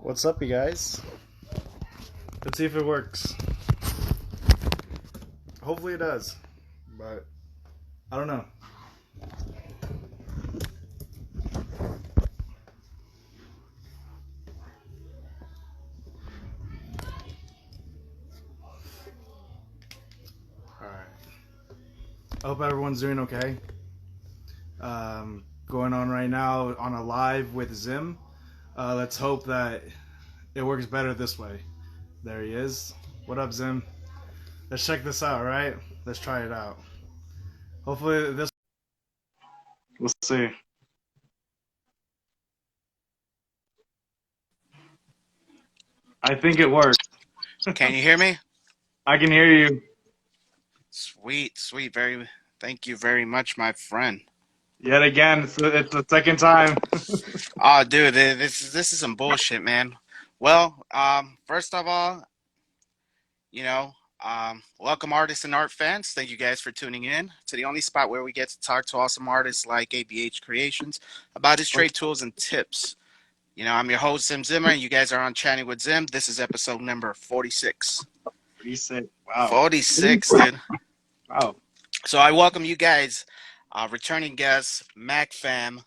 What's up, you guys? Let's see if it works. Hopefully it does, but I don't know. Alright. I hope everyone's doing okay. Going on right now on a live with Zim. Let's hope that it works better this way. There he is. What up, Zim? Let's check this out, right? Let's try it out. Hopefully this... We'll see. I think it works. Can you hear me? I can hear you. Sweet, sweet. Thank you very much, my friend. Yet again, it's the second time. Oh, dude, this is some bullshit, man. Well, first of all, welcome artists and art fans. Thank you guys for tuning in to the only spot where we get to talk to awesome artists like ABH Creations about his trade tools and tips. I'm your host, Zim Zimmer, and you guys are on Chatting with Zim. This is episode number 46. 46. Wow. 46, dude. Wow. So I welcome you guys, returning guests, Mac Fam,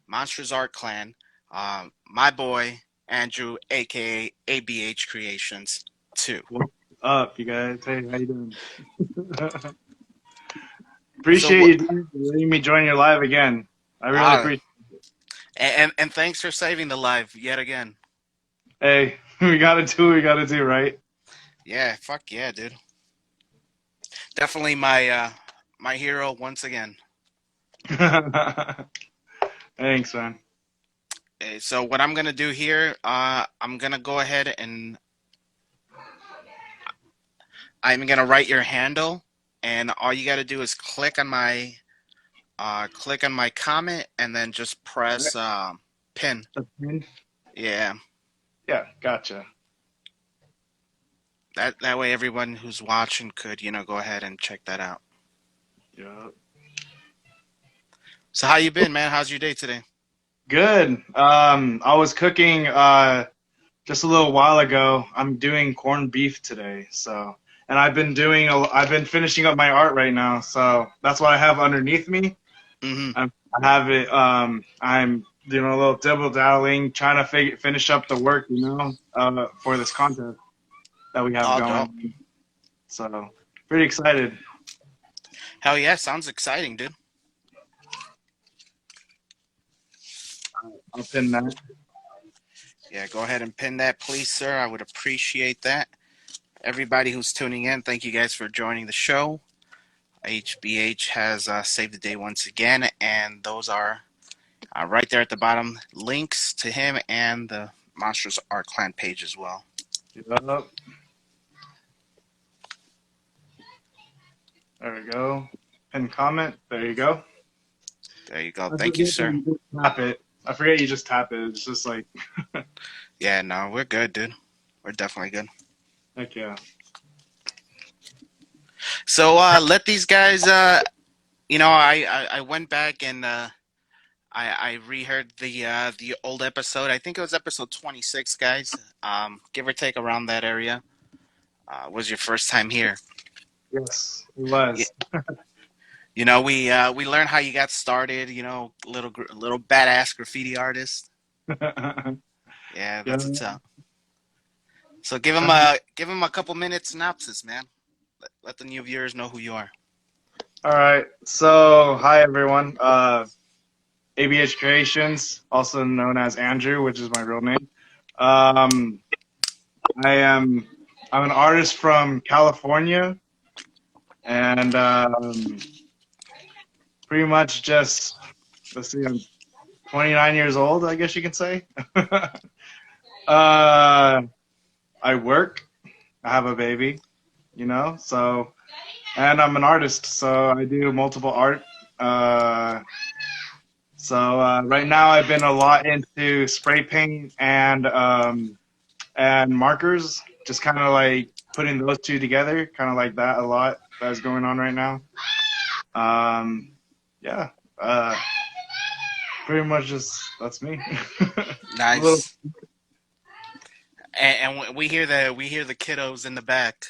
Monsters Art Clan, my boy, Andrew, a.k.a. ABH Creations 2. What's up, you guys? Hey, how you doing? Appreciate you letting me join your live again. I really appreciate it. And thanks for saving the live yet again. Hey, we gotta do what we gotta do, right? Yeah, fuck yeah, dude. Definitely my hero once again. Thanks, man. Okay, so what I'm gonna do here, I'm gonna go ahead and I'm gonna write your handle, and all you gotta do is click on my comment, and then just press pin. Yeah. Yeah, gotcha. That way, everyone who's watching could go ahead and check that out. Yeah. So how you been, man? How's your day today? Good. I was cooking just a little while ago. I'm doing corned beef today, so. And I've been finishing up my art right now, so that's what I have underneath me. Mm-hmm. I have it. I'm doing a little double dabbling, trying to finish up the work, for this contest that we have going. Dope. So pretty excited. Hell yeah, sounds exciting, dude. I'll pin that. Yeah, go ahead and pin that, please, sir. I would appreciate that. Everybody who's tuning in, thank you guys for joining the show. HBH has saved the day once again, and those are right there at the bottom, links to him and the Monsters Art Clan page as well. Yep. There we go. Pin comment. There you go. There you go. Thank you, sir. You just tap it. I forget you just tap it. It's just like... Yeah, no, we're good, dude. We're definitely good. Heck yeah. So let these guys, I went back and I reheard the old episode. I think it was episode 26, guys. Give or take around that area. Was your first time here? Yes, it was. Yeah. We learned how you got started. Little badass graffiti artist. Yeah, that's what's up. So give him a couple minute synopsis, man. Let the new viewers know who you are. All right. So hi everyone. ABH Creations, also known as Andrew, which is my real name. I'm an artist from California, and pretty much just, let's see, I'm 29 years old, I guess you can say. I work. I have a baby, so, and I'm an artist, so I do multiple art. So right now I've been a lot into spray paint and markers, just kind of like putting those two together, kind of like that a lot. That's going on right now. Yeah. Pretty much just that's me. Nice. and we hear the kiddos in the back.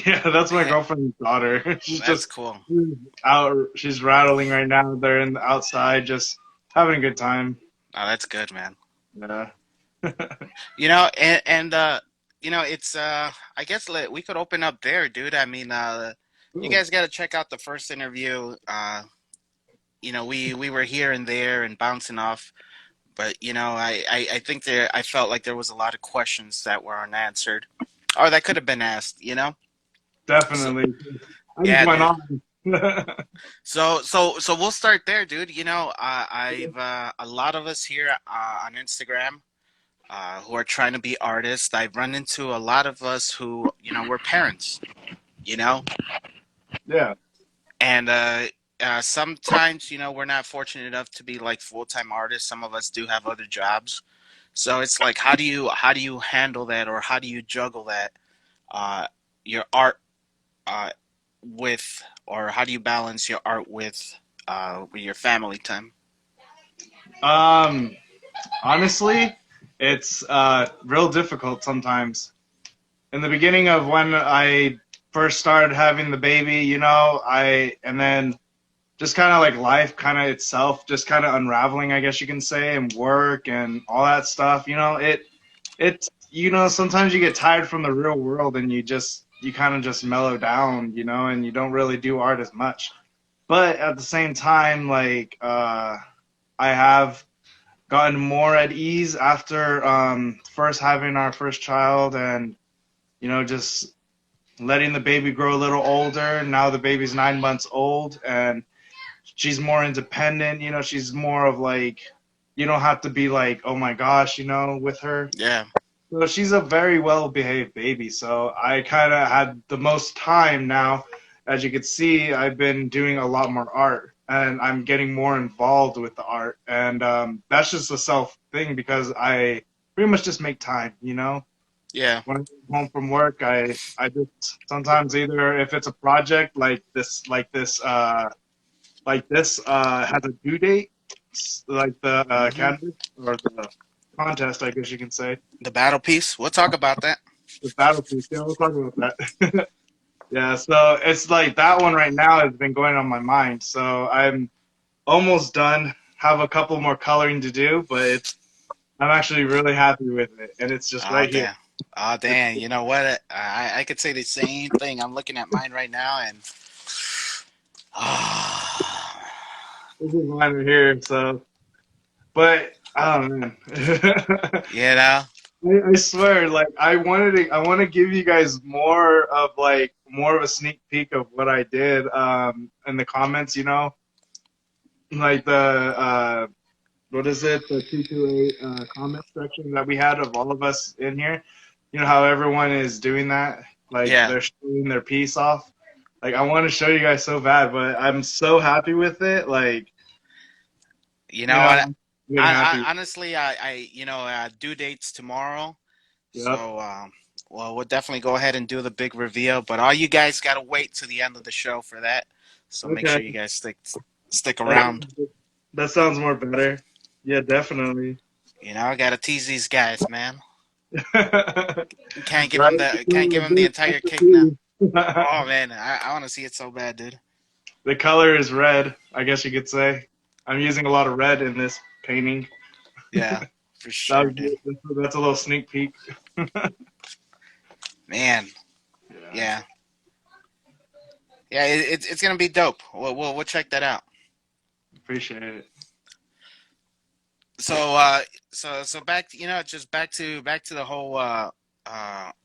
Yeah, that's my girlfriend's daughter. That's cool. She's out. She's rattling right now. They're in the outside, just having a good time. Oh, that's good, man. Yeah. It's I guess we could open up there, dude. I mean, you Cool. guys got to check out the first interview. We were here and there and bouncing off, but I think I felt like there was a lot of questions that were unanswered, or that could have been asked. So Definitely. I just yeah, went dude. on. So we'll start there, dude. I've a lot of us here on Instagram who are trying to be artists. I've run into a lot of us who, we're parents, you know, Yeah. and sometimes, we're not fortunate enough to be like full-time artists. Some of us do have other jobs. So it's like, how do you handle that, or how do you juggle that, uh, your art uh, or how do you balance your art with your family time? Um, Honestly, it's real difficult sometimes. In the beginning of when I first started having the baby, and then just kind of like life kind of itself just kind of unraveling, I guess you can say, and work and all that stuff, it's sometimes you get tired from the real world and you kind of just mellow down, and you don't really do art as much. But at the same time, like I have gotten more at ease after first having our first child, and just letting the baby grow a little older. Now the baby's 9 months old, and she's more independent. She's more of like, you don't have to be like, oh my gosh, with her. Yeah, So she's a very well behaved baby. So I kind of had the most time now. As you can see, I've been doing a lot more art, and I'm getting more involved with the art. And that's just a self thing because I pretty much just make time. yeah, When I get home from work, I just sometimes, either if it's a project like this has a due date, like the hmm canvas or the contest, I guess you can say. the battle piece. We'll talk about that. The battle piece. Yeah, we'll talk about that. Yeah, so it's like that one right now has been going on my mind. So I'm almost done. Have a couple more coloring to do, but I'm actually really happy with it, and it's just Oh right here. damn. Oh It's, damn. You know what? I could say the same thing. I'm looking at mine right now, and this is mine right here. So, but oh man, you know, I swear, like I want to give you guys more of a sneak peek of what I did in the comments. Like the what is it, the 228 comment section that we had of all of us in here. How everyone is doing that, like yeah. they're showing their piece off. Like I want to show you guys so bad, but I'm so happy with it. Like You know what? I'm getting happy. I honestly, due dates tomorrow, Yep. so well, we'll definitely go ahead and do the big reveal. But all you guys gotta wait to the end of the show for that. So make Okay. sure you guys stick That, around. that sounds more better. Yeah, definitely. I gotta tease these guys, man. Can't give Right? them the entire cake now. Oh man, I want to see it so bad, dude. The color is red, I guess you could say. I'm using a lot of red in this painting. Yeah, for That sure, dude. was, that's a little sneak peek. Man, Yeah, yeah, yeah. It's gonna be dope. We'll check that out. appreciate it. So so back, just back to the whole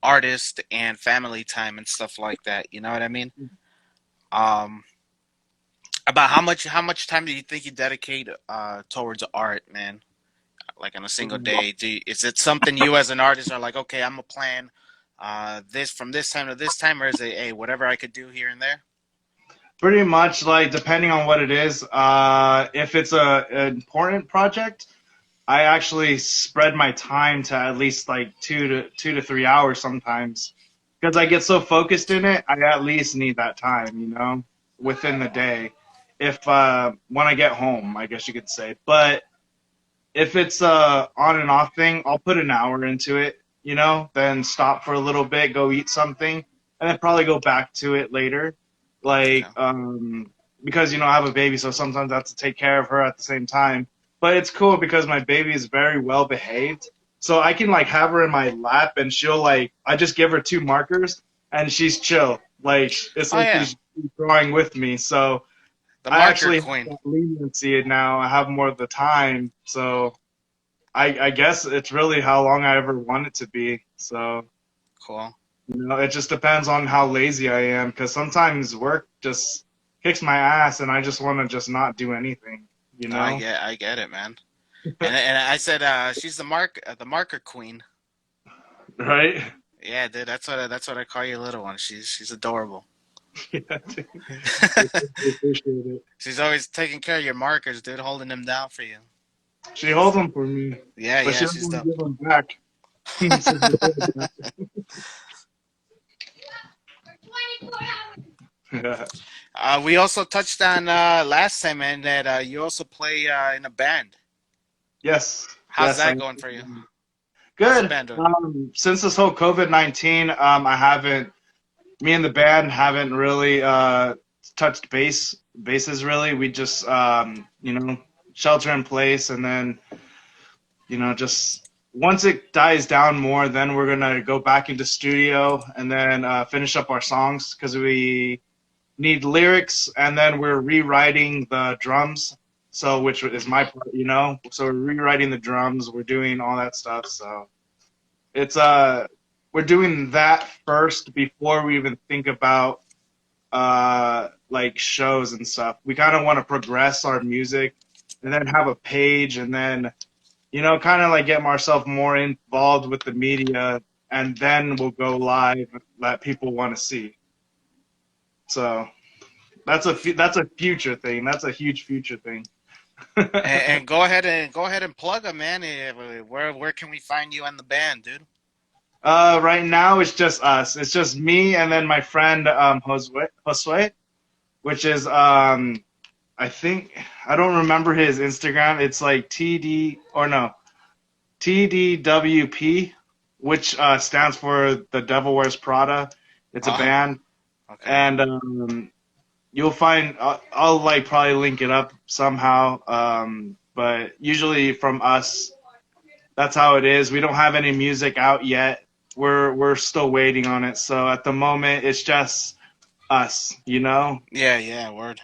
artist and family time and stuff like that. You know what I mean? Um, about how much time do you think you dedicate towards art, man? Like on a single day? Is it something you as an artist are like, okay, I'm gonna plan this from this time to this time, or is it, hey, whatever I could do here and there? Pretty much, like, depending on what it is. If it's an important project, I actually spread my time to at least like 2 to 3 hours sometimes, because I get so focused in it. I at least need that time, within the day. If when I get home, I guess you could say. But if it's a on and off thing, I'll put an hour into it. then stop for a little bit, go eat something, and then probably go back to it later. Okay. Like, because, I have a baby, so sometimes I have to take care of her at the same time. But it's cool because my baby is very well behaved. So I can like have her in my lap and she'll like, I just give her two markers and she's chill. Like, it's Oh like yeah, she's drawing with me. So the I marker actually have queen. that leniency now. I have more of the time. So I guess it's really how long I ever want it to be. So, Cool. it just depends on how lazy I am because sometimes work just kicks my ass and I just want to just not do anything, you No, know? I get it, man. And I said she's the marker queen. Right? Yeah, dude, that's what I call your little one. She's adorable. Yeah, dude. I appreciate it. She's always taking care of your markers, dude, holding them down for you. She holds them for me, Yeah, but yeah, she doesn't she's want dope. to give them back. Since I said that. We also touched on last time, man, that you also play in a band. Yes, How's yes, that I going for you? How's the good. band doing? Since this whole COVID-19, me and the band haven't really touched bases really. We just shelter in place, and then just once it dies down more, then we're gonna go back into studio and then finish up our songs because we need lyrics, and then we're rewriting the drums. So which is my part. So we're rewriting the drums. We're doing all that stuff. So it's we're doing that first before we even think about like shows and stuff. We kind of want to progress our music and then have a page and then kind of like get ourselves more involved with the media and then we'll go live that people want to see. So that's a future thing. That's a huge future thing. And go ahead and plug them, man. Where can we find you and the band, dude? Right now it's just us. It's just me and then my friend Josue, which is I think I don't remember his Instagram. It's like TD or no TDWP, which stands for The Devil Wears Prada. It's a Oh, band, okay. and you'll find I'll like probably link it up somehow. But usually from us, that's how it is. We don't have any music out yet. We're still waiting on it. So at the moment, it's just us. Yeah, yeah, word.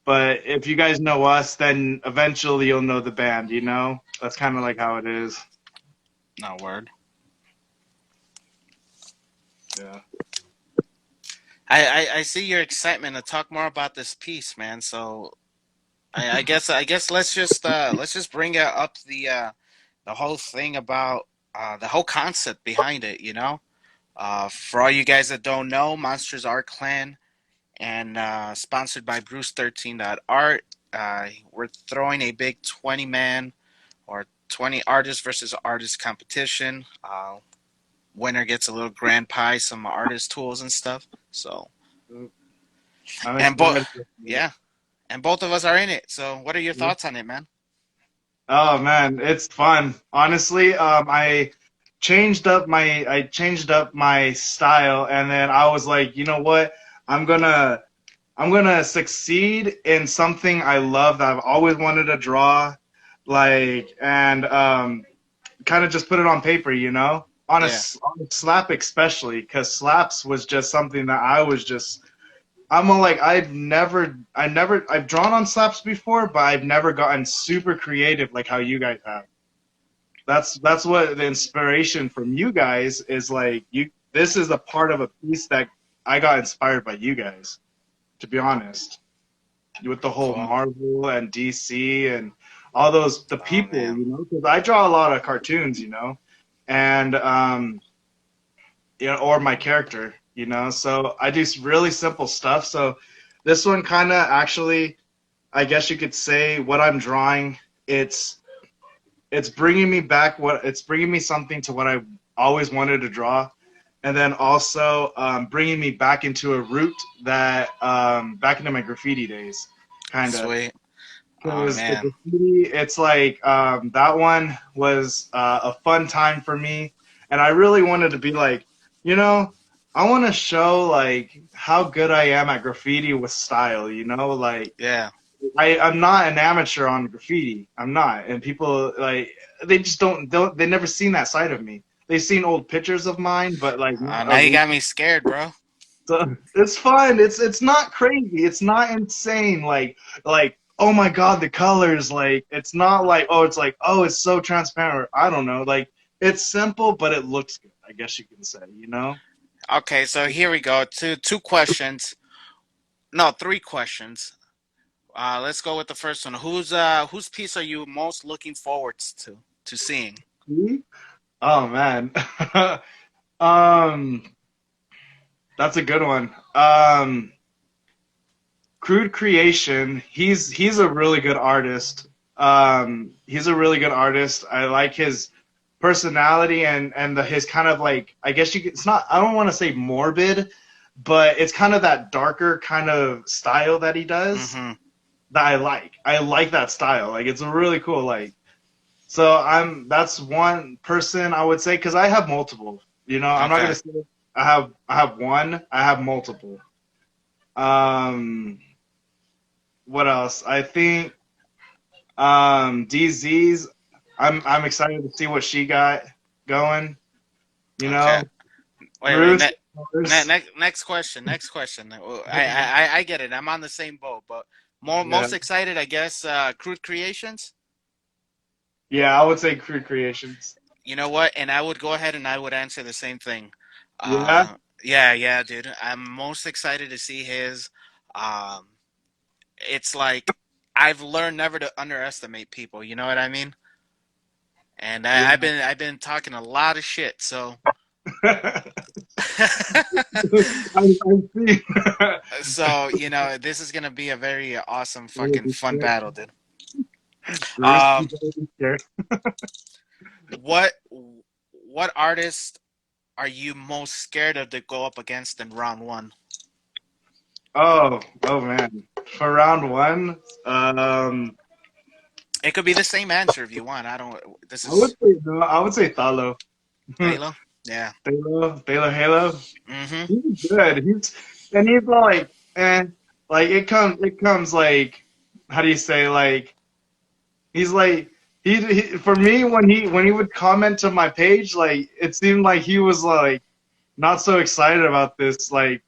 But if you guys know us, then eventually you'll know the band. That's kind of like how it is. No word. Yeah. I see your excitement to talk more about this piece, man. So I guess let's just bring up the whole thing about the whole concept behind it. For all you guys that don't know, Monsters Art Clan and sponsored by Bruce13.art. We're throwing a big 20-man or 20 artist versus artist competition. Winner gets a little grand prize, some artist tools and stuff. So, I'm and both, excited. yeah, and both of us are in it. So, what are your thoughts on it, man? Oh man, it's fun. Honestly, I changed up my style, and then I was like, you know what? I'm gonna I'm gonna succeed in something I love that I've always wanted to draw, like, and kind of just put it on paper. Yeah, On a slap especially, because slaps was just something that I was just I'm a, like I've drawn on slaps before, but I've never gotten super creative like how you guys have. That's what the inspiration from you guys is like. This is a part of a piece that I got inspired by you guys. To be honest, with the whole cool. Marvel and DC and all those the Oh people, man, because I draw a lot of cartoons, and or my character. So I do really simple stuff. So this one kind of actually, I guess you could say, what I'm drawing. It's it's bringing me back. It's bringing me something to what I always wanted to draw, and then also bringing me back into a route that back into my graffiti days, kind of. sweet. Oh Because the man, graffiti, it's like that one was a fun time for me. and I really wanted to be like, you know, I want to show like how good I am at graffiti with style. Like Yeah. I'm not an amateur on graffiti. I'm not, and people like they just don't they never seen that side of me. They've seen old pictures of mine, but like not Now a you real. got me scared, bro. So it's fun. It's not crazy. It's not insane. Like oh my god, the colors. Like it's not like oh it's like oh it's so transparent. I don't know. Like it's simple, but it looks good. I guess you can say. Okay, so here we go. Two questions. No, three questions. Let's go with the first one. Whose piece are you most looking forward to seeing? Me? Oh man. um, that's a good one. Crude Creation. He's a really good artist. He's a really good artist. I like his personality and his kind of like I guess it's not I don't want to say morbid, but it's kind of that darker kind of style that he does Mm-hmm. that I like. I like that style. Like it's a really cool like. So that's one person I would say because I have multiple. I'm not Okay. gonna say I have one. I have multiple. Um, what else? I think DZ's. I'm excited to see what she got going. You Okay. know, Wait. Bruce. Bruce Next question. Next question. I get it. I'm on the same boat, but yeah, most excited, I guess. Crude Creations. yeah. I would say Crew Creations. You know what? And I would go ahead and I would answer the same thing. Yeah, Yeah, dude. I'm most excited to see his. Um, it's like I've learned never to underestimate people. You know what I mean? And yeah. I've been talking a lot of shit. So I see. so this is gonna be a very awesome fucking fun battle, dude. Bruce, Um, you gotta be scared. what artist are you most scared of to go up against in round one? Oh man. For round one, It could be the same answer if you want. I don't. This I would is say no. I would say Thalo. Halo. Yeah. Thalo Halo. Mm-hmm. He's good. He's like, like it comes like, how do you say like, he's like, he for me when he would comment to my page, like it seemed like he was like not so excited about this like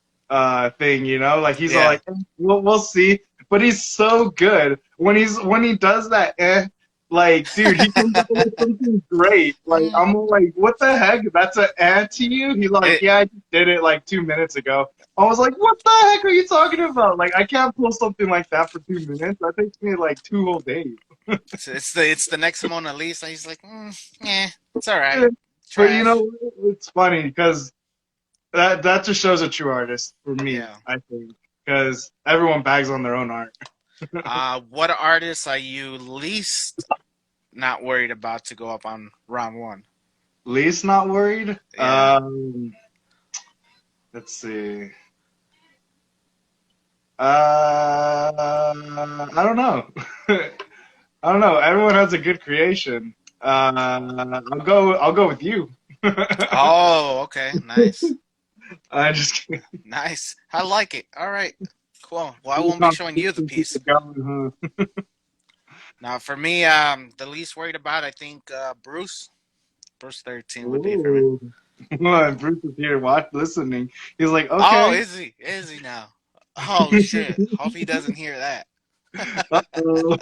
thing, like he's all Yeah. like we'll see, but he's so good when he does that like dude he comes up with something great. Like Mm. I'm like what the heck, that's an to you. He's like It, yeah I just did it like 2 minutes ago. I was like what the heck are you talking about? Like I can't pull something like that for 2 minutes. That takes me like 2 whole days. it's the next Mona Lisa. He's like, yeah, it's all right. But Trash. it's funny because that just shows a true artist for me, Yeah. I think, because everyone bags on their own art. What artists are you least not worried about to go up on round one? Least not worried. Yeah. Let's see. I don't know. I don't know. Everyone has a good creation. I'll go with you. Oh, okay. Nice. I just Nice. I like it. All right. Cool. Well, I the won't be showing you the competition keeps piece. it going, Now, for me, the least worried about, I think, Bruce huh? 13 would be for me. Ooh. Bruce is here, listening. He's like, Oh, okay. is he? Is he now? Oh shit! Hope he doesn't hear that. Uh-oh.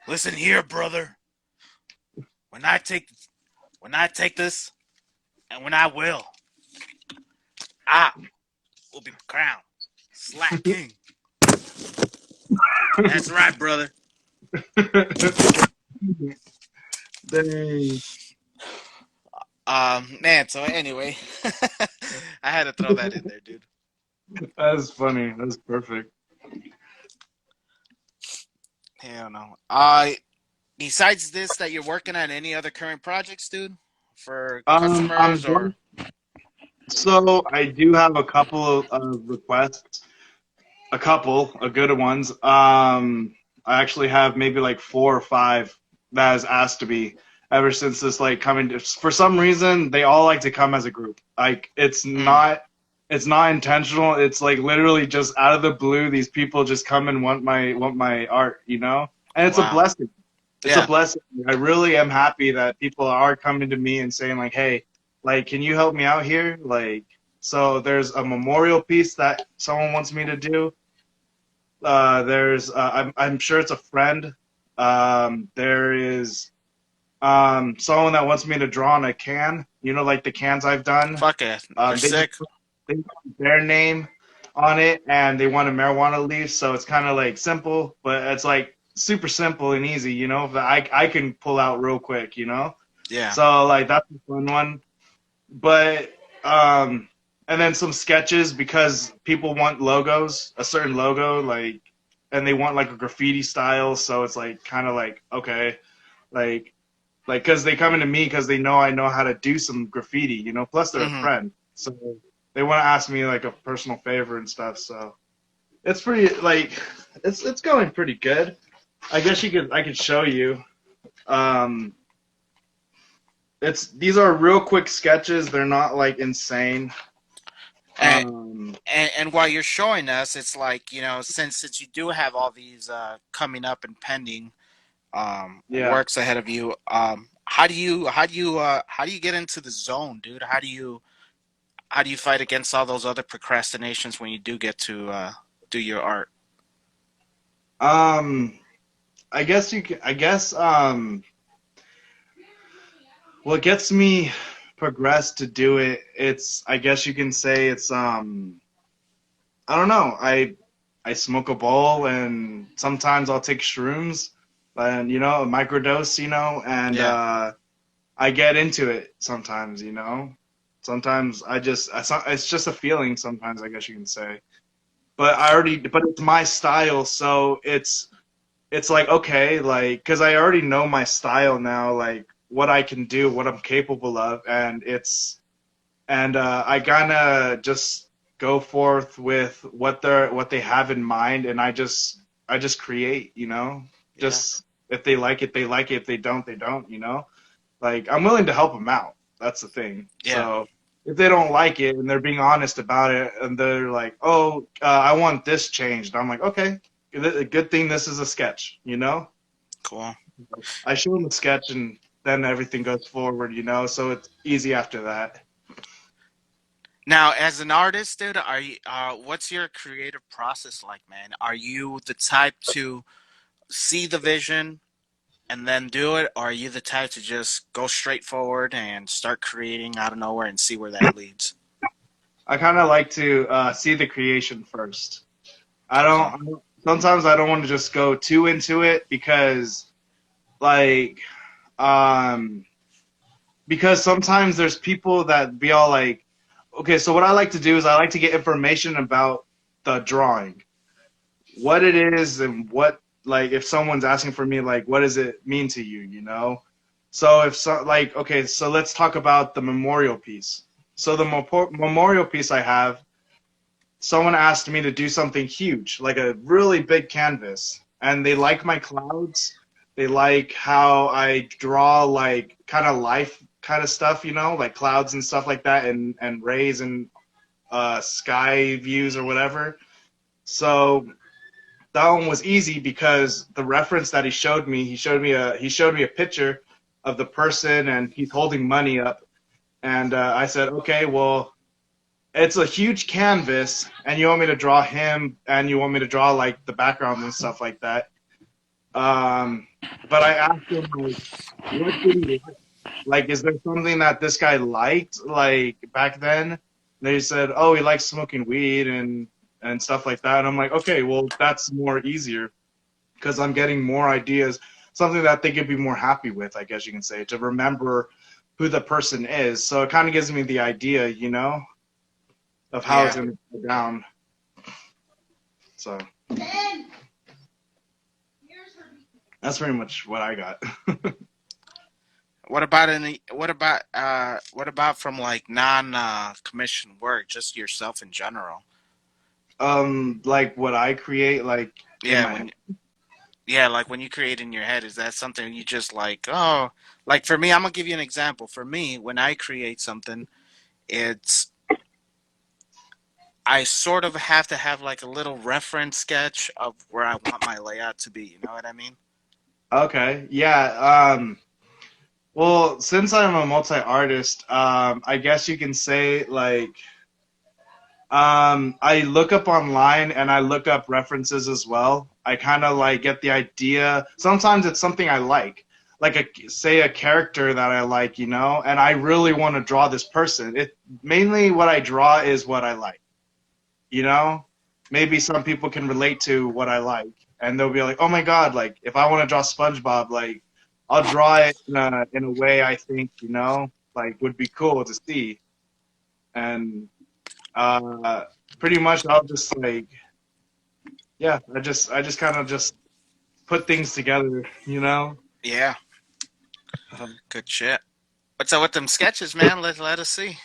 Listen here, brother. When I take when I take this, and when I I will be crowned Slack King. That's right, brother. Dang. Man. So anyway, I had to throw that in there, dude. That's funny. That's perfect. Hell no. Besides this, that you're working on any other current projects, dude, for I'm customers or? going. So I do have a couple of requests, a couple of good ones. I actually have maybe like four or five that has asked to be, ever since this like coming to, for some reason they all like to come as a group. Like Mm, it's not intentional. It's like literally just out of the blue these people just come and want my art, you know? And it's a wow. blessing. It's a Yeah. blessing. I really am happy that people are coming to me and saying like, "Hey, like can you help me out here?" Like so there's a memorial piece that someone wants me to do. There's I'm sure it's a friend. There is someone that wants me to draw on a can, you know, like the cans I've done. Fuck it. They're They just sick. they put their name on it and they want a marijuana leaf, so it's kind of like simple, but it's like super simple and easy, you know, that I can pull out real quick, you know. Yeah. So like that's a fun one, but um, and then some sketches because people want logos, a certain logo, like, and they want like a graffiti style, so it's like kind of like okay, like because they come into me because they know I know how to do some graffiti, you know. Plus, they're a Hmm. friend, so they want to ask me like a personal favor and stuff. So it's pretty like it's going pretty good. I guess I could show you. Um, it's these are real quick sketches. They're not like insane. And, Um, and while you're showing us, it's like, since you do have all these coming up and pending yeah. works ahead of you, how do you get into the zone, dude? How do you fight against all those other procrastinations when you do get to do your art? Um, I guess you can. I guess what gets me progressed to do it. It's I guess you can say it's I don't know. I smoke a bowl and sometimes I'll take shrooms and you know a microdose, you know, and Yeah, I get into it sometimes, you know. Sometimes it's just a feeling. Sometimes I guess you can say, but it's my style, so it's like okay, like because I already know my style now, like what I can do, what I'm capable of, and I kind of just go forth with what they have in mind, and I just create, you know. yeah, Just if they like it, they like it. If they don't, they don't, you know. Like I'm willing to help them out. That's the thing. yeah. So if they don't like it and they're being honest about it, and they're like, "Oh, I want this changed," I'm like, "Okay, good thing this is a sketch," you know. Cool. I show them the sketch, and then everything goes forward, you know. So it's easy after that. Now, as an artist, dude, what's your creative process like, man? Are you the type to see the vision and then do it, or are you the type to just go straight forward and start creating out of nowhere and see where that leads? I kind of like to see the creation first. Okay. Sometimes I don't want to just go too into it like um because sometimes there's people that be all like, okay, so what I like to do is I like to get information about the drawing, what it is, and what like if someone's asking for me like what does it mean to you, you know? So if so like okay, so let's talk about the memorial piece. So the memorial piece I have, someone asked me to do something huge, like a really big canvas, and they like my clouds. They like how I draw like kind of life kind of stuff, you know, like clouds and stuff like that, and rays and sky views or whatever. So that one was easy because the reference that he showed me a picture of the person and he's holding money up, and I said, okay, well, it's a huge canvas and you want me to draw him and you want me to draw like the background and stuff like that. Um, but I asked him like, what did he like? Like, is there something that this guy liked like back then? And they said, oh, he likes smoking weed and stuff like that. And I'm like, okay, well, that's more easier because I'm getting more ideas, something that they could be more happy with, I guess you can say, to remember who the person is. So it kind of gives me the idea, you know, of how it's Yeah. going to go down. So that's pretty much what I got. What about from like non commission work, just yourself in general? Like what I create, like in Yeah, my head. when Yeah, like when you create in your head, is that something you just like, oh, like for me, I'm gonna give you an example. For me, when I create something, it's I sort of have to have like a little reference sketch of where I want my layout to be. You know what I mean? Okay, yeah. Well, since I'm a multi-artist, I guess you can say like I look up online and I look up references as well. I kind of like get the idea. Sometimes it's something I like a say a character that I like, and I really want to draw this person. It mainly what I draw is what I like, you know. Maybe some people can relate to what I like, and they'll be like, "Oh my God!" Like if I want to draw SpongeBob, like I'll draw it in a way I think like would be cool to see, and uh, pretty much I'll just like yeah, I just kind of just put things together. Yeah, Um, good shit. What's up with them sketches, man? Let us see.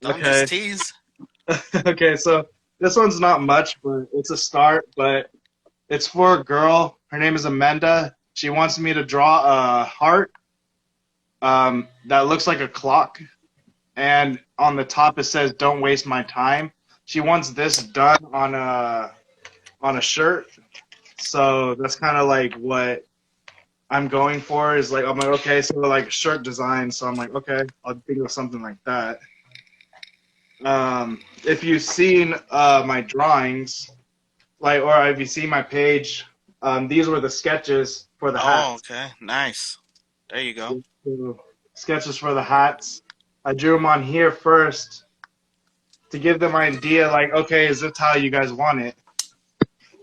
Don't just okay, tease. okay, so this one's not much, but it's a start. But it's for a girl. Her name is Amanda. She wants me to draw a heart that looks like a clock, and on the top it says "Don't waste my time." She wants this done on a shirt, so that's kind of like what I'm going for is like I'm like okay, so like shirt design. So I'm like okay, I'll think of something like that. If you've seen my drawings, like or if you see my page, these were the sketches for the Oh, hats. okay, nice. There you go. So, sketches for the hats. I drew them on here first to give them an idea, like okay, is this how you guys want it?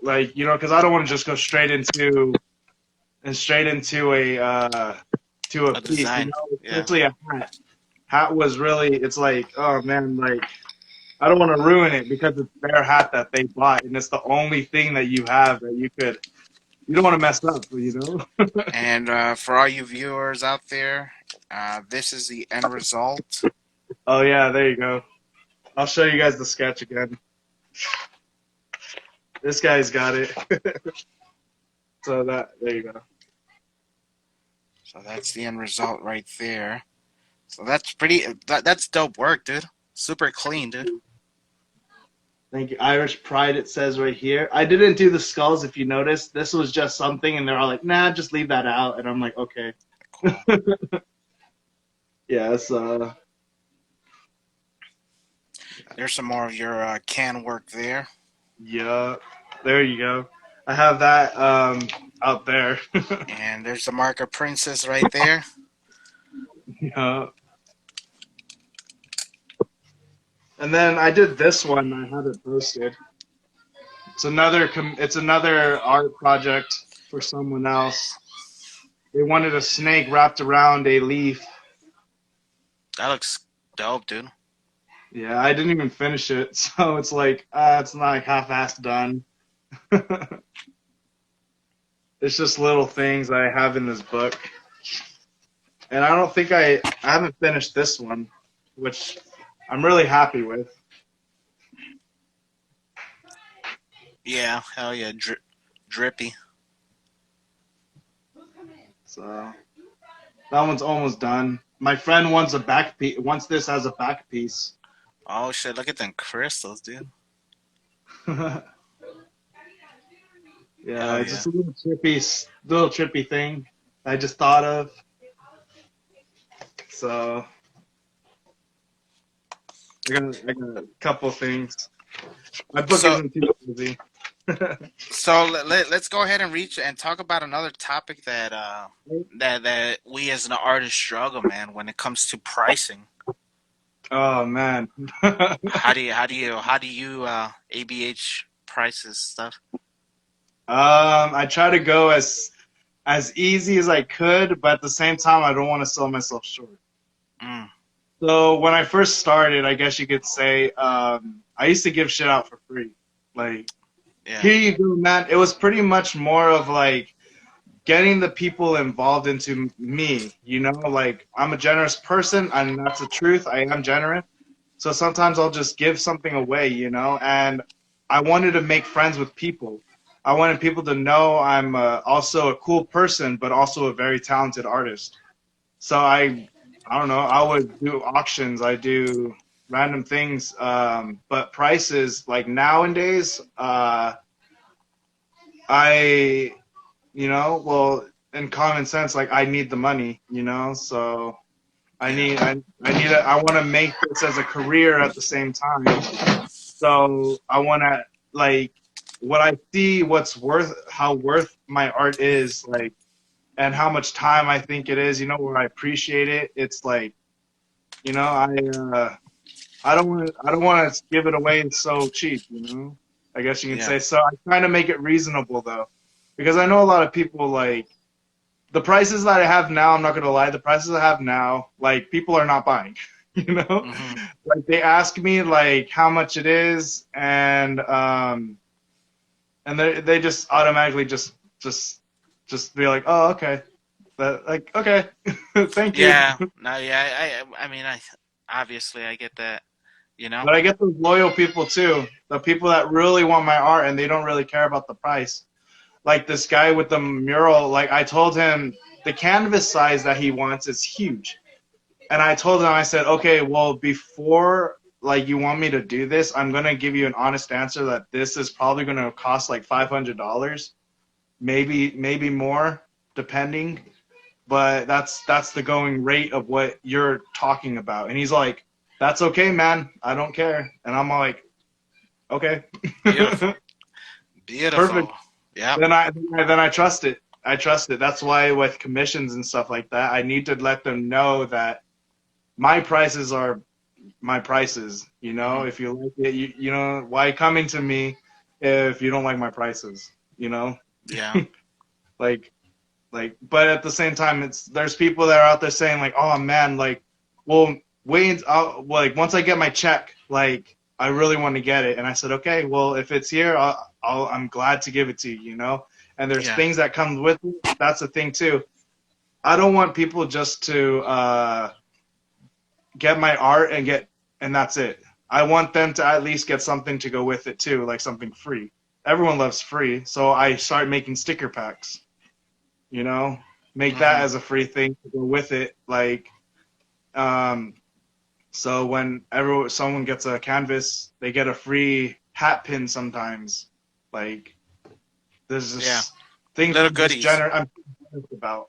Like because I don't want to just go straight into a A piece. design. Yeah. Especially a hat. Hat was really, it's like, oh man, like I don't want to ruin it because it's their hat that they bought, and it's the only thing that you have that you don't want to mess up. And for all you viewers out there, this is the end result. Oh yeah, there you go. I'll show you guys the sketch again. This guy's got it. So there you go. So that's the end result right there. So that's pretty. That's dope work, dude. Super clean, dude. Thank you. Irish Pride, it says right here. I didn't do the skulls, if you noticed. This was just something, and they're all like, nah, just leave that out. And I'm like, okay. Cool. Yeah, it's There's some more of your can work there. yeah. There you go. I have that out there. And there's the marker princess right there. Yeah. And then I did this one. I had it posted. It's another art project for someone else. They wanted a snake wrapped around a leaf. That looks dope, dude. Yeah, I didn't even finish it, so it's like it's not like half-assed done. It's just little things I have in this book, and I don't think I haven't finished this one, which I'm really happy with. Yeah, hell yeah, drippy. So that one's almost done. My friend wants a back piece. Wants this as a back piece. Oh shit, look at them crystals, dude. Yeah, Hell it's yeah. just a little trippy thing I just thought of. So I got a couple things. My book So isn't too busy. let's go ahead and reach and talk about another topic that we as an artist struggle, man, when it comes to pricing. Oh man. How do you ABH prices stuff? I try to go as easy as I could, but at the same time, I don't want to sell myself short. Mm, So when I first started, I guess you could say I used to give shit out for free. Like, yeah. here you go, man. It was pretty much more of like getting the people involved into me. Like I'm a generous person, and that's the truth. I am generous. So sometimes I'll just give something away, and I wanted to make friends with people. I wanted people to know I'm also a cool person, but also a very talented artist. So I don't know. I would do auctions. I do random things. But prices like nowadays, I well, in common sense, like I need the money, so Yeah. I want to make this as a career at the same time. So I want to like what I see, how worth my art is, like, and how much time I think it is, where I appreciate it. It's like, you know, I don't want to give it away so cheap. I guess you can Yeah. say. So I try to make it reasonable though, because I know a lot of people like the prices that I have now. I'm not gonna lie, the prices I have now, like people are not buying. You know, Hmm. like they ask me like how much it is, and they just automatically just be like, oh, okay, that like okay, thank you. Yeah. No. Yeah. I mean, I obviously I get that. You know. But I get those loyal people too, the people that really want my art and they don't really care about the price. Like this guy with the mural, like I told him the canvas size that he wants is huge. And I told him, I said, okay, well, before like you want me to do this, I'm gonna give you an honest answer that this is probably gonna cost like $500, maybe more, depending. But that's the going rate of what you're talking about. And he's like, that's okay, man. I don't care. And I'm like, okay. Beautiful. Beautiful. Perfect. Yep. Then I trust it. I trust it. That's why with commissions and stuff like that, I need to let them know that my prices are my prices. Hmm. If you like it, why coming to me if you don't like my prices? Yeah. Like but at the same time, there's people that are out there saying like, oh man, like, well, wait, like once I get my check, like I really want to get it, and I said, okay, well, if it's here, I'm glad to give it to you. And there's Yeah. things that come with it. That's the thing too. I don't want people just to get my art and that's it. I want them to at least get something to go with it too, like something free. Everyone loves free, so I start making sticker packs. You know, make that Hmm. as a free thing to go with it. Like, um, so when someone gets a canvas, they get a free hat pin sometimes. Like, there's Yeah. just things Little goodies. I'm generous about.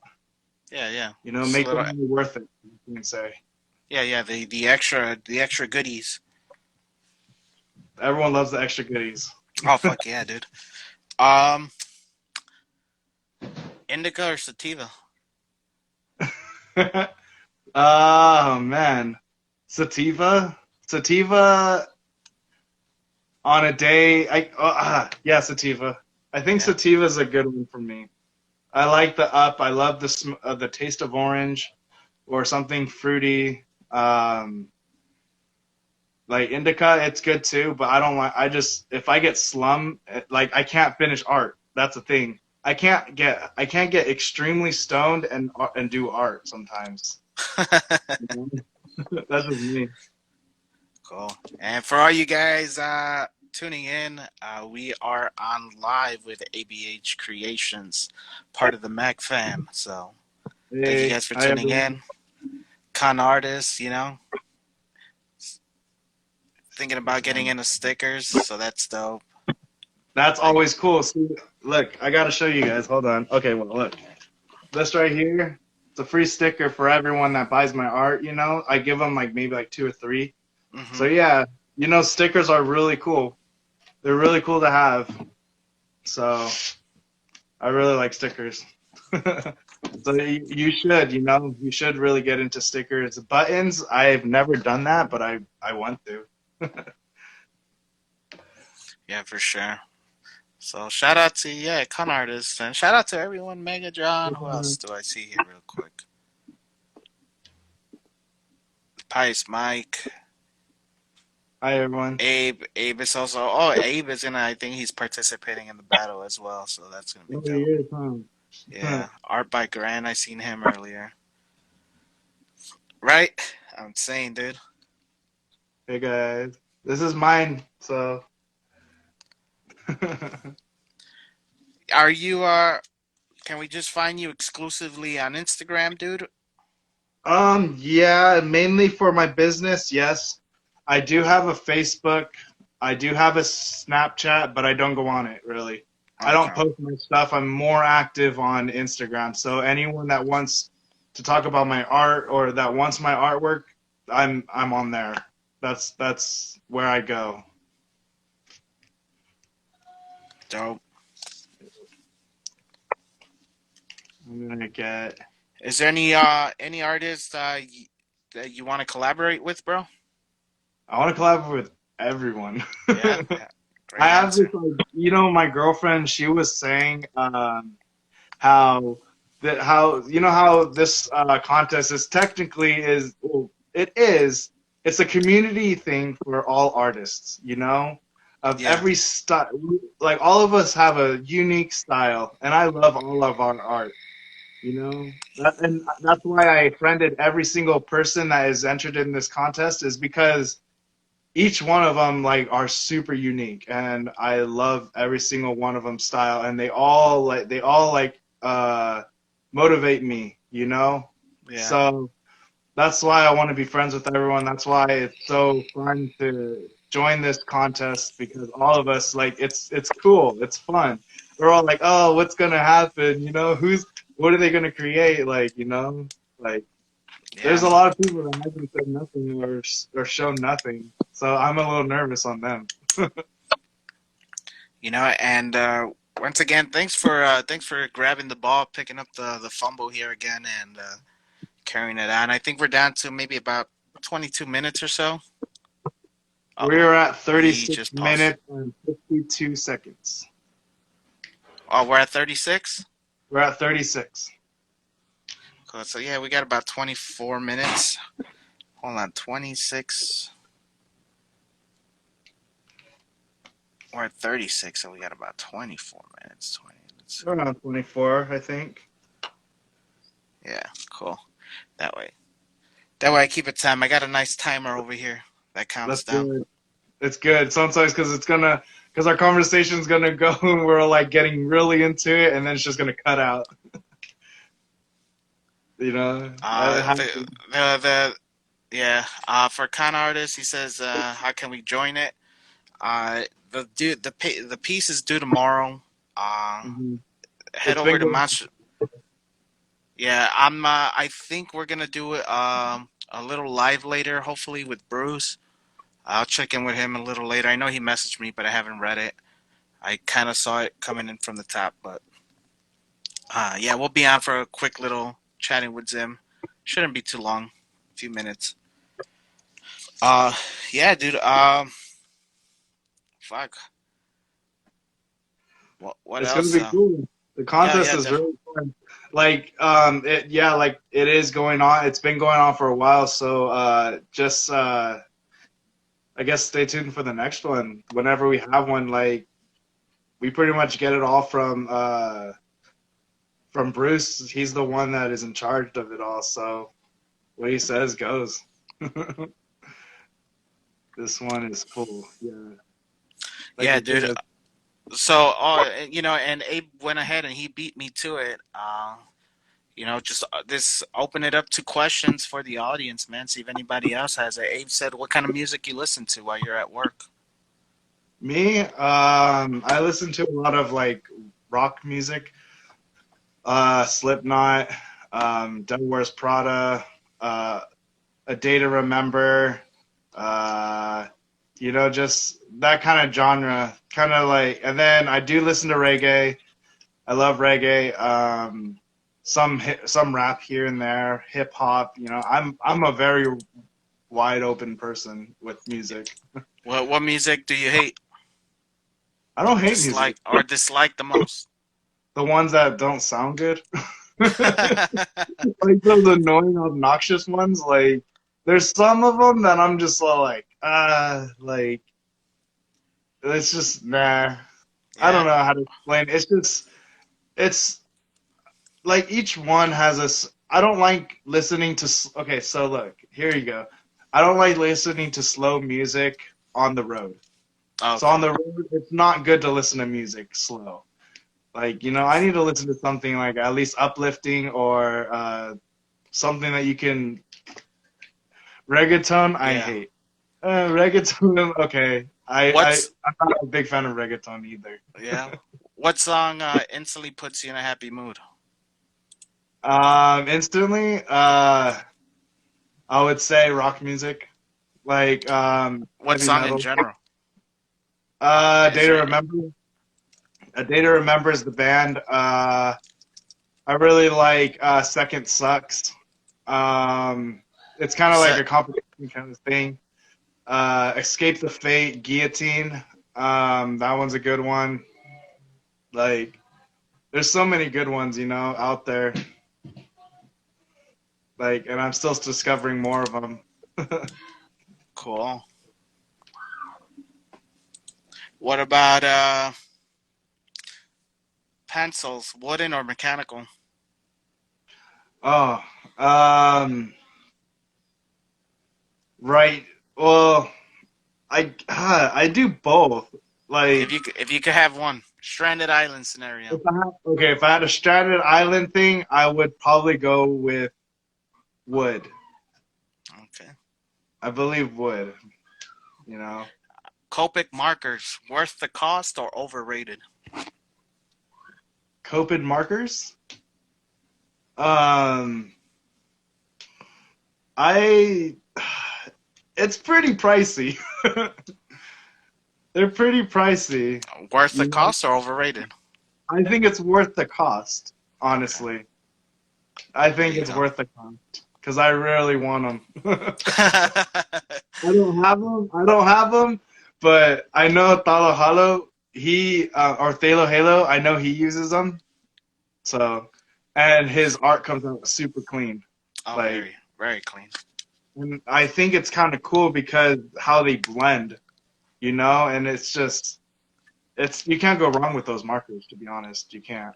Yeah. Yeah. Just a Make little. them worth it. You can say Yeah. Yeah. The extra goodies. everyone loves the extra goodies. Oh fuck yeah, dude. Um, indica or sativa? Oh man, sativa on a day. Yeah, sativa. I think Yeah. sativa is a good one for me. I like the up. I love the taste of orange or something fruity. Like indica, it's good too, but I don't like. I just if I get slum, like I can't finish art. That's the thing. I can't get extremely stoned and do art sometimes. That's just me. Cool. And for all you guys tuning in, we are on live with ABH Creations, part of the Mac fam. So thank you Hey, guys for hi tuning everyone. in. Con artists, thinking about getting into stickers, so that's dope. That's Like, always cool. See, look, I gotta show you guys. Hold on. Okay, well, look. This right here, it's a free sticker for everyone that buys my art. I give them like maybe like two or three. So hmm. yeah, stickers are really cool. They're really cool to have. So I really like stickers. So you should really get into stickers. Buttons, I've never done that, but I want to. Yeah, for sure. So shout out to con artists, and shout out to everyone. Mega John. Who else do I see here real quick? Pice Mike. Hi everyone. Abe is also. Oh, Abe is gonna. I think he's participating in the battle as well. So that's gonna be Oh, he dope. is, huh? Yeah, Art by Grant. I seen him earlier. Right? I'm saying, dude. Hey guys, this is mine. So Are you can we just find you exclusively on Instagram, dude? Yeah, mainly for my business, yes. I do have a Facebook. I do have a Snapchat, but I don't go on it really. I don't Okay. post my stuff. I'm more active on Instagram. So anyone that wants to talk about my art or that wants my artwork, I'm on there. That's where I go. Dope. I'm gonna get. Is there any artist that you want to collaborate with, bro? I want to collaborate with everyone. Yeah, yeah. I Great have this, answer. like, my girlfriend. She was saying, how how how this contest is technically is well, it's a community thing for all artists, of Yeah, every style. Like, all of us have a unique style, and I love all of our art. And that's why I friended every single person that is entered in this contest, is because each one of them, like, are super unique, and I love every single one of them style, and they all motivate me, yeah, so that's why I want to be friends with everyone. That's why it's so fun to join this contest, because all of us, like, it's cool, it's fun. We're all like, oh, what's gonna happen, what are they gonna create, like, like, yeah, there's a man. lot of people that haven't said nothing or shown nothing, so I'm a little nervous on them. And once again, thanks for grabbing the ball, picking up the fumble here again, and carrying it on. I think we're down to maybe about 22 minutes or so. Uh oh, We're at he 36 just paused. minutes and 52 seconds. Oh, we're at 36. We're at 36. Cool. So yeah, we got about 24 minutes. Hold on, 26. We're at 36, so we got about 24 minutes. 20. Let's see. We're around 24, I think. Yeah, cool. That way. That way I keep it time. I got a nice timer over here that counts That's down. good. It's good. Sometimes, because our conversation's gonna go and we're, like, getting really into it, and then it's just gonna cut out. It Uh, the happens. the yeah. For con artists, he says, how can we join it? The piece is due tomorrow. Uh, Mhm. head It's over been to going. Monster. Yeah, I think we're gonna do it a little live later, hopefully with Bruce. I'll check in with him a little later. I know he messaged me, but I haven't read it. I kind of saw it coming in from the top, but yeah, we'll be on for a quick little chatting with Zim. Shouldn't be too long, a few minutes. Uh, yeah, dude. Fuck. What It's gonna else? be cool. The Yeah, contest yeah, is definitely. really fun. Like, like, it is going on. It's been going on for a while, so just I guess stay tuned for the next one. Whenever we have one, like, we pretty much get it all from Bruce. He's the one that is in charge of it all, so what he says goes. This one is cool. Yeah. Like Yeah, you dude. said, So, and Abe went ahead and he beat me to it. Just this open it up to questions for the audience, man. See if anybody else has it. Abe said, "What kind of music you listen to while you're at work?" me, I listen to a lot of, like, rock music, Slipknot, Devil Wears Prada, uh, A Day to Remember, uh, just that kind of genre, kind of like. And then I do listen to reggae. I love reggae. Some rap here and there, hip hop. I'm a very wide open person with music. What music do you hate, I don't hate music. dislike the most? The ones that don't sound good. Like those annoying, obnoxious ones. Like, there's some of them that I'm just all like, like, it's just nah. I Yeah. don't know how to explain. It's like each one has I don't like listening to. Okay, so look, here you go. I don't like listening to slow music on the road. So on Okay. the road, it's not good to listen to music slow. Like, I need to listen to something like at least uplifting or something that you can. Reggaeton, I Yeah. hate. Reggaeton, okay. What's I'm not a big fan of reggaeton either. yeah? What song instantly puts you in a happy mood? Instantly, I would say rock music, like What heavy song in metal. general? Is Day to there Remember. A Day to Remember is the band. I really like Second Sucks. It's kind of like set? a competition kind of thing. Escape the Fate, Guillotine. That one's a good one. Like, there's so many good ones, out there. Like, and I'm still discovering more of them. Cool. What about pencils, wooden or mechanical? Oh, right. Well, I do both. Like, If you could have one stranded island scenario. if I had a stranded island thing, I would probably go with wood. Okay. I believe wood. You know, Copic markers, worth the cost or overrated? Copic markers. Um, I. It's pretty pricey. They're pretty pricey. Worth the You know, cost or overrated? I think it's worth the cost. Okay. Honestly, I There think you it's go. worth the cost because I really want them. I don't have them. I don't have them, but I know Talo Halo. Or Thalo Halo. I know he uses them. So, and his art comes out super clean. Oh, Like, very clean. and I think it's kind of cool because how they blend, and it's just you can't go wrong with those markers. To be honest, you can't.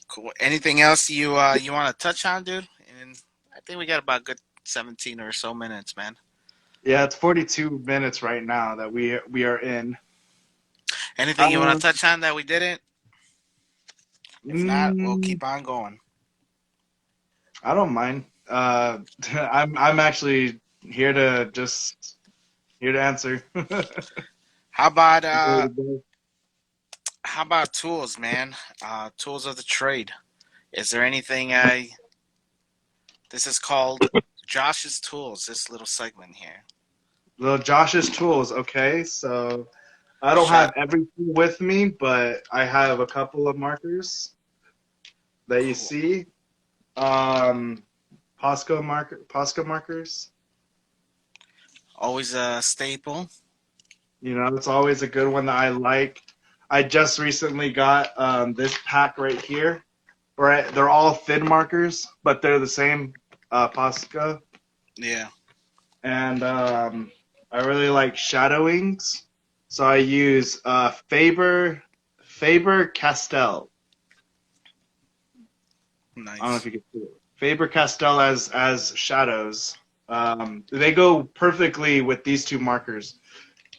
Cool. Anything else you want to touch on, dude? And I think we got about a good 17 or so minutes, man. Yeah, it's 42 minutes right now that we are in. Anything you want to Um, touch on that we didn't? If not, we'll mm, keep on going. I don't mind. I'm actually here to answer. How about tools, man? Tools of the trade. Is there anything this is called Josh's Tools, this little segment here. Little Josh's tools. Okay, so I don't Shut have everything with me, but I have a couple of markers that you cool. see. Posca markers. Always a staple. It's always a good one that I like. I just recently got this pack right here. Right, they're all thin markers, but they're the same Posca. Yeah. And I really like shadowings, so I use Faber Castell. I don't know if Nice. you can see it. Faber Castell as shadows. They go perfectly with these two markers.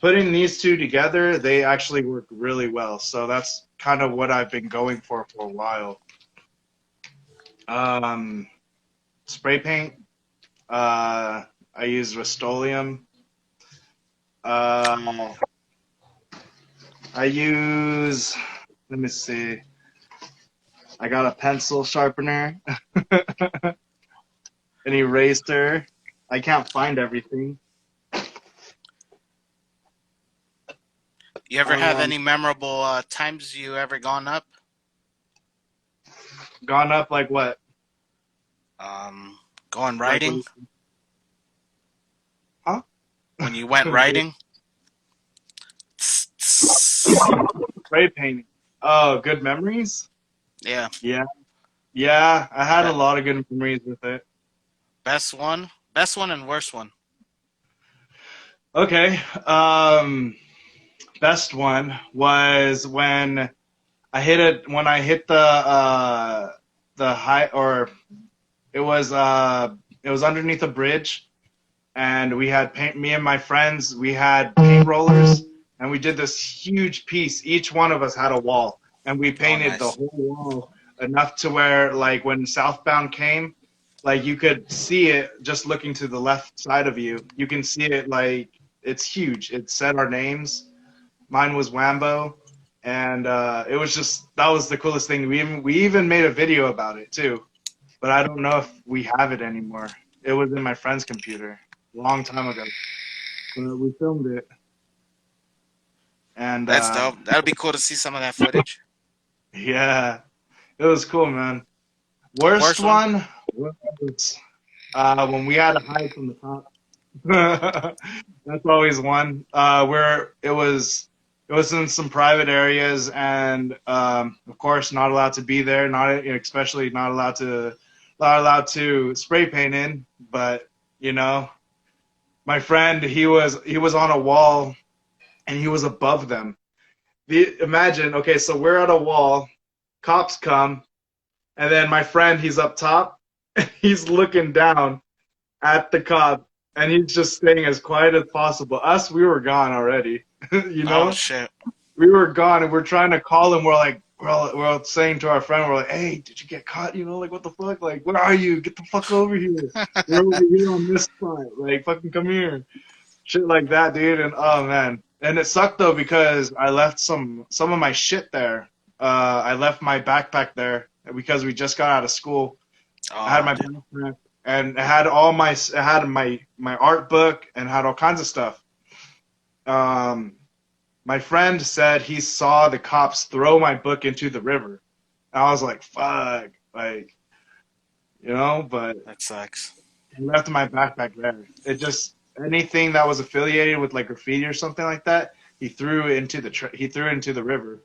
Putting these two together, they actually work really well. So that's kind of what I've been going for a while. Spray paint. I use Rust-Oleum. Uh, I use. Let me see. I got a pencil sharpener, an eraser. I can't find everything. You ever have Um, any memorable times you ever gone up? Gone up like what? Going Like riding? huh? When you went riding? Spray painting. Oh, good memories. Yeah. Yeah, yeah. I had a Be- lot of good memories with it. Best one and worst one. Okay. Best one was when I hit the high, or it was underneath a bridge, and we had paint. Me and my friends, we had paint rollers, and we did this huge piece. Each one of us had a wall, and we Oh, painted the nice. whole wall enough to where, like, when Southbound came, like you could see it just looking to the left side of you. You can see it like it's huge. It said our names. Mine was Wambo, and it was just that was the coolest thing. We even made a video about it too, but I don't know if we have it anymore. It was in my friend's computer a long time ago. But we filmed it, and That's dope. That'll be cool to see some of that footage. yeah, it was cool, man. Worst Worst one? one was when we had to hide from the cops. That's always one. Where it was in some private areas, and of course not allowed to be there. Not especially not allowed to spray paint in. But you know, my friend he was on a wall and he was above them. Imagine, okay, so we're at a wall, cops come, and then my friend he's up top, he's looking down at the cop, and he's just staying as quiet as possible. Us, we were gone already. you Oh know, shit. we were gone, and we're trying to call him. We're all saying to our friend, we're like, "Hey, did you get caught? Like what the fuck? Like, where are you? Get the fuck over here. We're over here on this spot. Like, fucking come here." Shit like that, dude. And oh man, and it sucked though because I left some of my shit there. I left my backpack there because we just got out of school. I had Oh, my dude. backpack and it had my art book and had all kinds of stuff. Um, my friend said he saw the cops throw my book into the river. And I was like, fuck, like but That sucks. I left my backpack there. It just anything that was affiliated with like graffiti or something like that, he threw it into the river,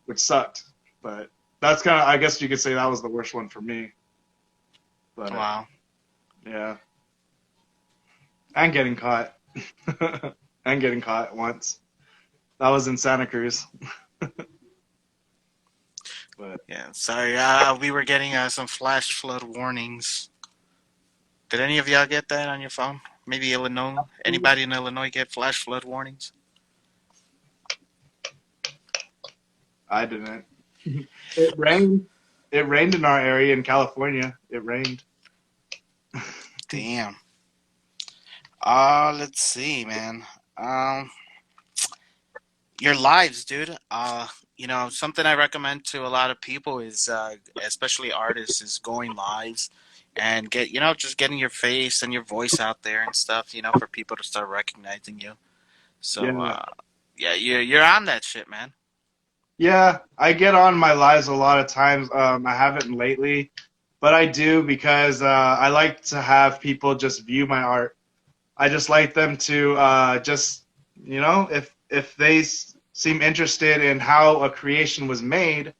which sucked. But that's kind of I guess you could say that was the worst one for me. But Wow. yeah, and getting caught, and getting caught once. That was in Santa Cruz. But Yeah. Sorry. We were getting some flash flood warnings. Did any of y'all get that on your phone? Maybe Illinois. Anybody in Illinois get flash flood warnings? I didn't. It rained. It rained in our area in California. It rained. Damn. Let's see, man. Um, your lives, dude. Something I recommend to a lot of people is, especially artists, is going lives and just getting your face and your voice out there and stuff. For people to start recognizing you. So, Yeah. yeah, you're on that shit, man. Yeah, I get on my lives a lot of times. I haven't lately, but I do because I like to have people just view my art. I just like them to just, if they seem interested in how a creation was made,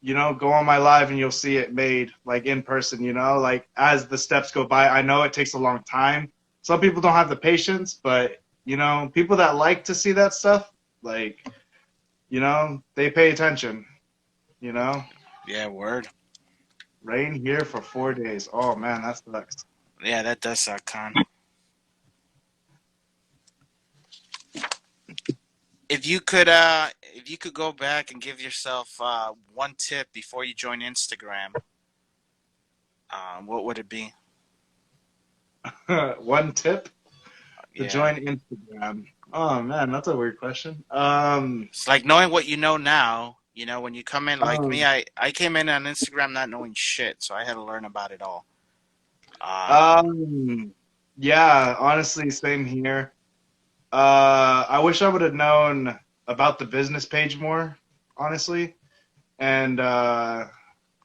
go on my live and you'll see it made like in person, like as the steps go by. I know it takes a long time. Some people don't have the patience, but people that like to see that stuff, like, they pay attention, you know. Yeah, word. Rain here for 4 days. Oh man, that sucks. Yeah, that does suck, Con. If you could go back and give yourself one tip before you join Instagram, what would it be? One tip to Yeah, join Instagram. Oh man, that's a weird question. it's like knowing what you know now. When you come in, like me, Um, I came in on Instagram not knowing shit, so I had to learn about it all. Um, um, yeah, honestly, same here. I wish I would have known about the business page more, honestly, and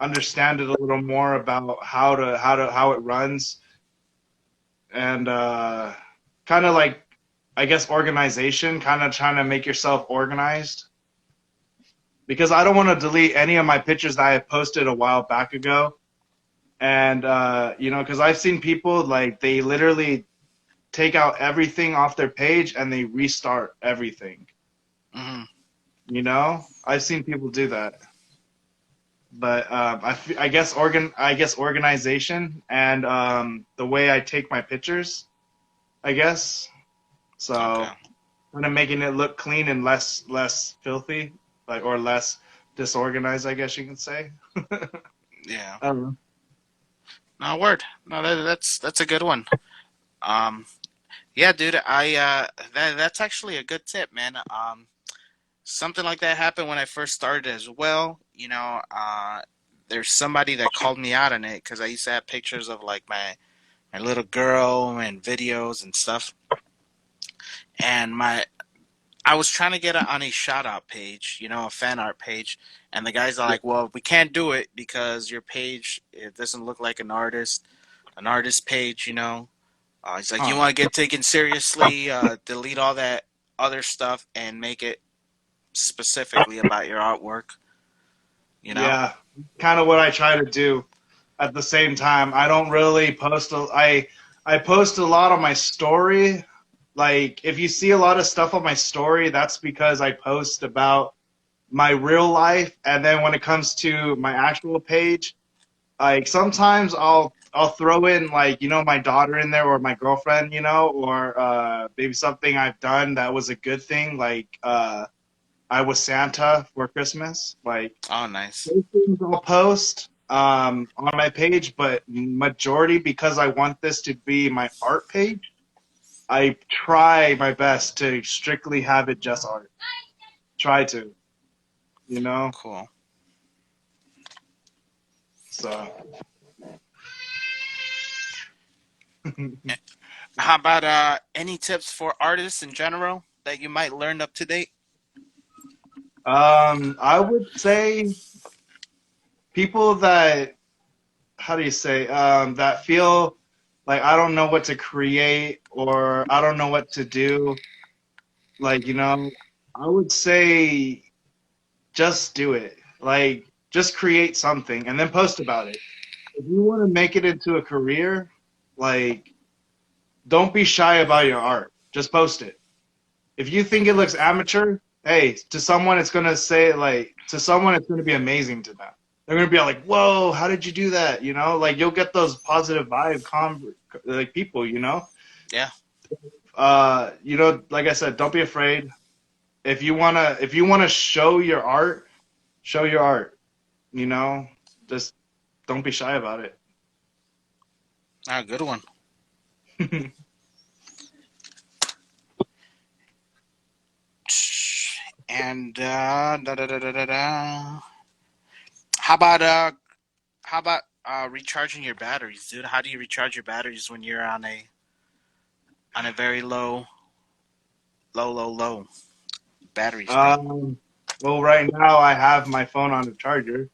understand it a little more about how it runs, and kind of like, I guess, organization, kind of trying to make yourself organized. Because I don't want to delete any of my pictures that I posted a while back ago, and because I've seen people like they literally take out everything off their page and they restart everything. mhm. I've seen people do that. But I guess organization and the way I take my pictures. I guess. Okay. So kind of making it look clean and less filthy, like or less disorganized, I guess you can say. Yeah. I don't know. No word. No, that's a good one. Um, yeah, dude. That's actually a good tip, man. Something like that happened when I first started as well. There's somebody that called me out on it because I used to have pictures of like my little girl and videos and stuff, and my I was trying to get it on a shout out page, a fan art page, and the guys are like, "Well, we can't do it because your page it doesn't look like an artist page." He's like, "You Huh. want to get taken seriously? Delete all that other stuff and make it specifically about your artwork." You know? Yeah, kind of what I try to do. At the same time, I don't really post. I post a lot on my story. Like if you see a lot of stuff on my story, that's because I post about my real life, and then when it comes to my actual page, like sometimes I'll throw in like my daughter in there or my girlfriend, or maybe something I've done that was a good thing, like I was Santa for Christmas. Like Oh, nice. those things I'll post on my page, but majority because I want this to be my art page. I try my best to strictly have it just art. Try to, you know. Cool. So, How about any tips for artists in general that you might learn up to date? I would say people that how do you say that feel like I don't know what to create or I don't know what to do. Like I would say just do it. Like just create something and then post about it. If you want to make it into a career, like don't be shy about your art. Just post it. If you think it looks amateur, hey, to someone it's gonna say like to someone it's gonna be amazing to them. They're gonna be like, "Whoa, how did you do that?" Like you'll get those positive vibe, like people. Yeah. Like I said, don't be afraid. If you wanna show your art, show your art. You know, just don't be shy about Good one. it. And da, da, da, da, da, da. How about recharging your batteries, dude? How do you recharge your batteries when you're on a very low battery state? um, well, right now I have my phone on the charger.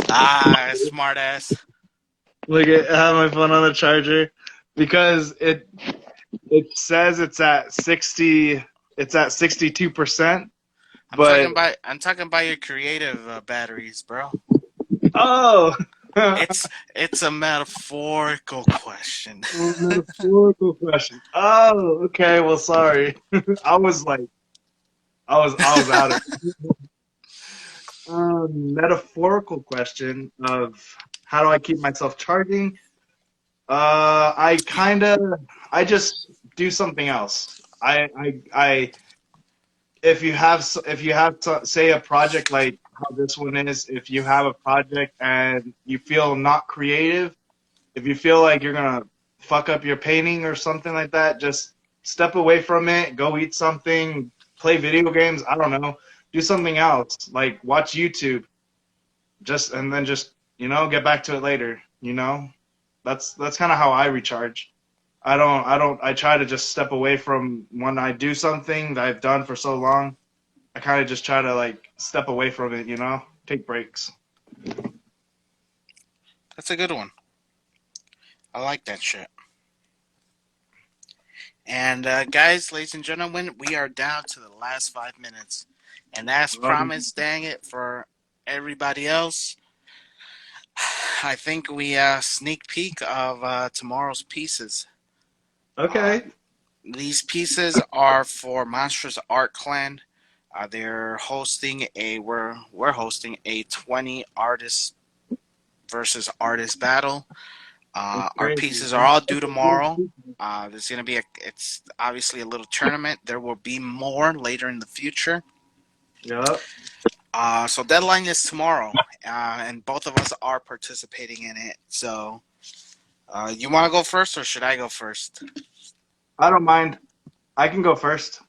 Ah, smart ass. Look at I have my phone on the charger because it says it's at 62%, but I'm talking about your creative batteries, bro. oh, It's a metaphorical question. metaphorical question. Oh, okay. Well, sorry. I was like, I was out of metaphorical question of how do I keep myself charging? I You, kind of, I just do something else. If you have say a project like how this one is, if you have a project and you feel not creative, if you feel like you're gonna fuck up your painting or something like that, just step away from it, go eat something, play video games, I don't know, do something else, like watch YouTube, and then just get back to it later. That's kind of how I recharge. I try to just step away from when I do something that I've done for so long. I kind of just try to like step away from it, take breaks. that's a good one. I like that shit. And guys, ladies and gentlemen, we are down to the last 5 minutes. And as Um, promised, dang it, for everybody else, I think we sneak peek of tomorrow's pieces. Uh, okay. these pieces are for Monstrous Art Clan. We're hosting a 20 artist versus artist battle. It's Our crazy. pieces are all due tomorrow. There's going to be it's obviously a little tournament. There will be more later in the future. Yep. So deadline is tomorrow, and both of us are participating in it. So, you want to go first, or should I go first? I don't mind. I can go first.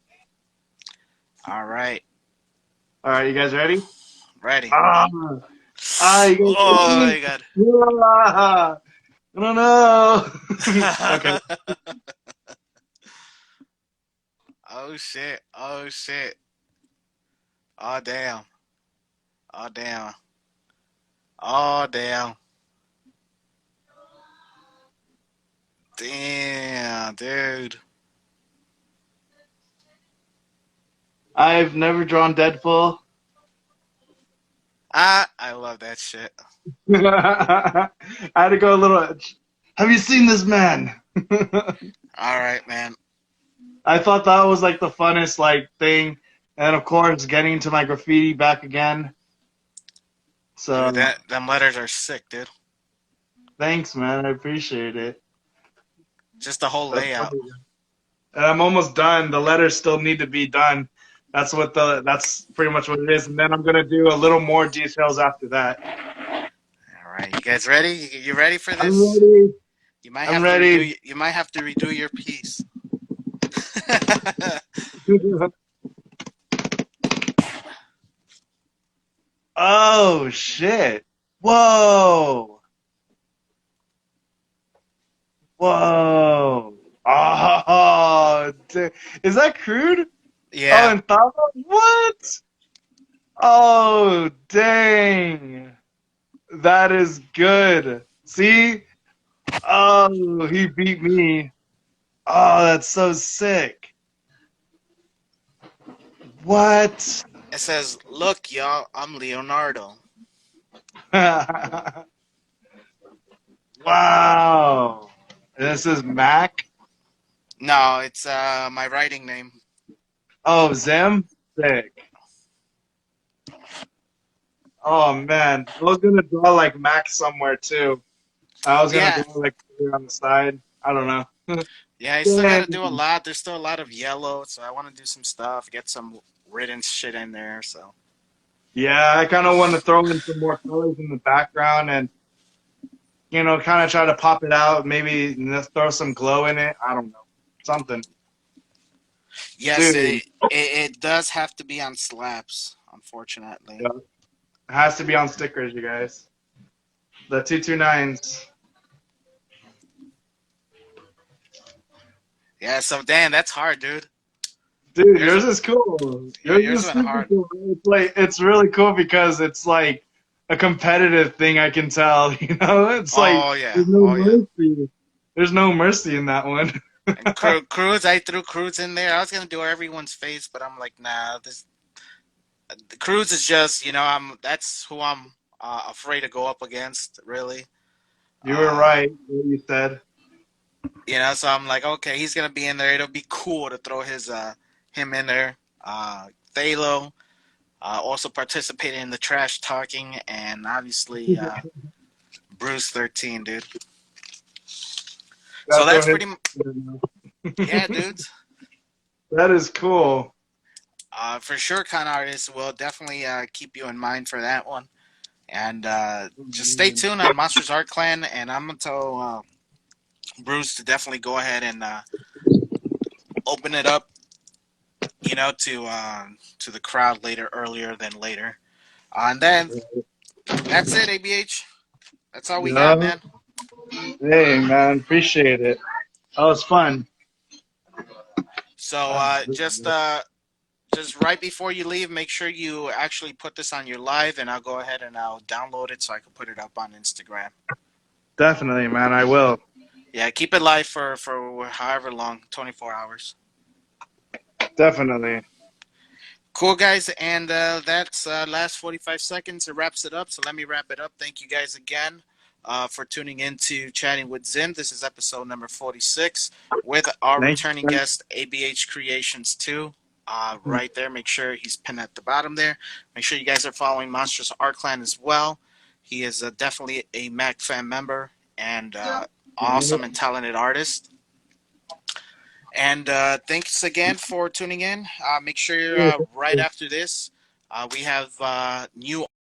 All right, All right, you guys ready? ready. Ah, you guys Oh ready? my god. Ah, I don't know. Okay. Oh shit. Oh shit. Oh damn. Oh damn. Oh damn. Damn, dude. I've never drawn Deadpool. I love that shit. I had to go a little. Have you seen this man? All right, man. I thought that was like the funnest like thing, and of course getting to my graffiti back again. Dude, So them letters are sick, dude. thanks, man. I appreciate it. Just the whole That's layout. and I'm almost done. The letters still need to be done. That's pretty much what it is. And then I'm gonna do a little more details after that. All right, you guys ready? You ready for I'm this? ready. You might I'm have to ready. redo. You might have to redo your piece. Oh shit. Whoa. Whoa. Oh, is that crude? Oh, Yeah, and Thava? What? Oh, dang. That is good. See? Oh, he beat me. Oh, that's so sick. What? it says, "Look, y'all, I'm Leonardo." Wow. This is Mac. No, it's my writing name. Oh, Zim? Sick. Oh, man. I was going to draw like Mac somewhere too. I was going to Yeah, draw like here on the side. I don't know. yeah. I still got to do a Dang. lot. There's still a lot of yellow, so I want to do some stuff, get some written shit in there. So Yeah, I kind of want to throw in some more colors in the background and, kind of try to pop it out. Maybe throw some glow in it. I don't know. Something. yes, Dude, it does have to be on slabs, unfortunately. yeah, it has to be on stickers, you guys. The 229s. Yeah, so damn, that's hard, dude. Dude, Yours, yours is cool. yeah, Yours yours is went super hard. cool. It's really cool because it's like a competitive thing. I can tell. It's like Oh yeah, there's no oh yeah. mercy. There's no mercy in that one. And Cruz, I threw Cruz in there. I was gonna do everyone's face, but I'm like, nah. This Cruz is just, that's who I'm afraid to go up against, really. You were Uh, right. What you said. so I'm like, okay, he's gonna be in there. It'll be cool to throw him in there. Thalo also participated in the trash talking, and obviously Bruce 13, dude. So Gotta throw that's him. yeah, dudes. That is cool. For sure, con artists will definitely keep you in mind for that one. And just stay tuned on Monsters Art Clan, and I'm gonna tell Bruce to definitely go ahead and open it up, to the crowd earlier than later. And then that's it, ABH. That's all we got, Yeah. man. Hey, man, appreciate it. That was fun. So just right before you leave, make sure you actually put this on your live, and I'll go ahead and I'll download it so I can put it up on Instagram. Definitely, man. I will. Yeah, keep it live for however long, 24 hours. Definitely. Cool, guys, and that's last 45 seconds. It wraps it up. So let me wrap it up. Thank you guys again for tuning in to Chatting with Zim. This is episode number 46 with our Thank returning you. guest, ABH Creations 2. Right there. Make sure he's pinned at the bottom there. Make sure you guys are following Monsters Art Clan as well. He is definitely a Mac fan member, and awesome and talented artist. And thanks again for tuning in. Make sure right after this, we have new